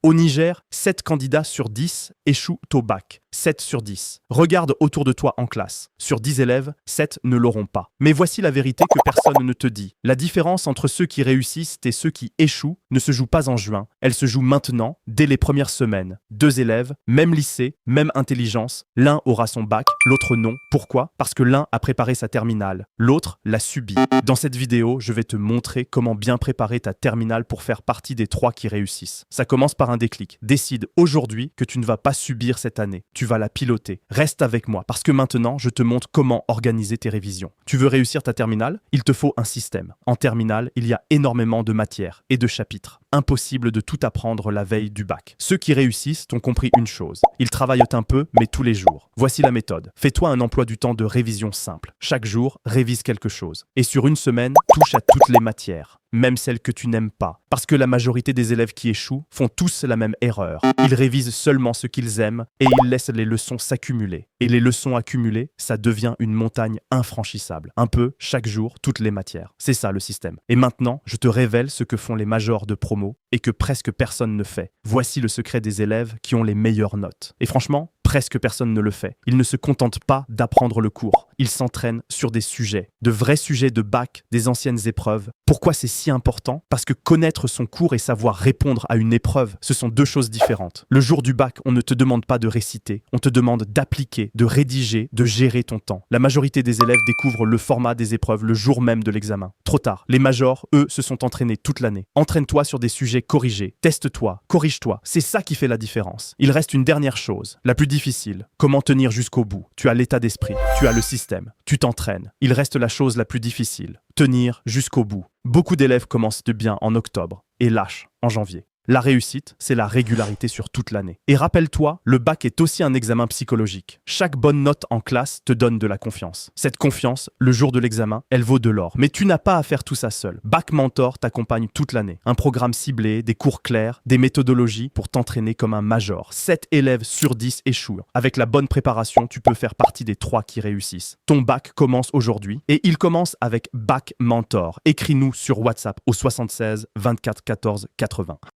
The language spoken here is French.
Au Niger, 7 candidats sur 10 échouent au bac. 7 sur 10. Regarde autour de toi en classe. Sur 10 élèves, 7 ne l'auront pas. Mais voici la vérité que personne ne te dit. La différence entre ceux qui réussissent et ceux qui échouent ne se joue pas en juin. Elle se joue maintenant, dès les premières semaines. 2 élèves, même lycée, même intelligence. L'un aura son bac, l'autre non. Pourquoi? Parce que l'un a préparé sa terminale, l'autre l'a subie. Dans cette vidéo, je vais te montrer comment bien préparer ta terminale pour faire partie des 3 qui réussissent. Ça commence par un déclic. Décide aujourd'hui que tu ne vas pas subir cette année. Tu vas la piloter. Reste avec moi parce que maintenant, je te montre comment organiser tes révisions. Tu veux réussir ta terminale? Il te faut un système. En terminale, il y a énormément de matières et de chapitres. Impossible de tout apprendre la veille du bac. Ceux qui réussissent ont compris une chose. Ils travaillent un peu, mais tous les jours. Voici la méthode. Fais-toi un emploi du temps de révision simple. Chaque jour, révise quelque chose. Et sur une semaine, touche à toutes les matières, même celles que tu n'aimes pas. Parce que la majorité des élèves qui échouent font tous la même erreur. Ils révisent seulement ce qu'ils aiment et ils laissent les leçons s'accumuler. Et les leçons accumulées, ça devient une montagne infranchissable. Un peu, chaque jour, toutes les matières. C'est ça le système. Et maintenant, je te révèle ce que font les majors de promo et que presque personne ne fait. Voici le secret des élèves qui ont les meilleures notes. Et franchement, presque personne ne le fait. Ils ne se contentent pas d'apprendre le cours. Ils s'entraînent sur des sujets, de vrais sujets de bac, des anciennes épreuves. Pourquoi c'est si important? Parce que connaître son cours et savoir répondre à une épreuve, ce sont deux choses différentes. Le jour du bac, on ne te demande pas de réciter, on te demande d'appliquer, de rédiger, de gérer ton temps. La majorité des élèves découvrent le format des épreuves le jour même de l'examen. Trop tard. Les majors, eux, se sont entraînés toute l'année. Entraîne-toi sur des sujets corrigés. Teste-toi, corrige-toi. C'est ça qui fait la différence. Il reste une dernière chose, la plus difficile. Comment tenir jusqu'au bout? Tu as l'état d'esprit, tu as le système, tu t'entraînes. Il reste la chose la plus difficile, tenir jusqu'au bout. Beaucoup d'élèves commencent de bien en octobre et lâchent en janvier. La réussite, c'est la régularité sur toute l'année. Et rappelle-toi, le bac est aussi un examen psychologique. Chaque bonne note en classe te donne de la confiance. Cette confiance, le jour de l'examen, elle vaut de l'or. Mais tu n'as pas à faire tout ça seul. Bac Mentor t'accompagne toute l'année. Un programme ciblé, des cours clairs, des méthodologies pour t'entraîner comme un major. 7 élèves sur 10 échouent. Avec la bonne préparation, tu peux faire partie des 3 qui réussissent. Ton bac commence aujourd'hui et il commence avec Bac Mentor. Écris-nous sur WhatsApp au 76 24 14 80.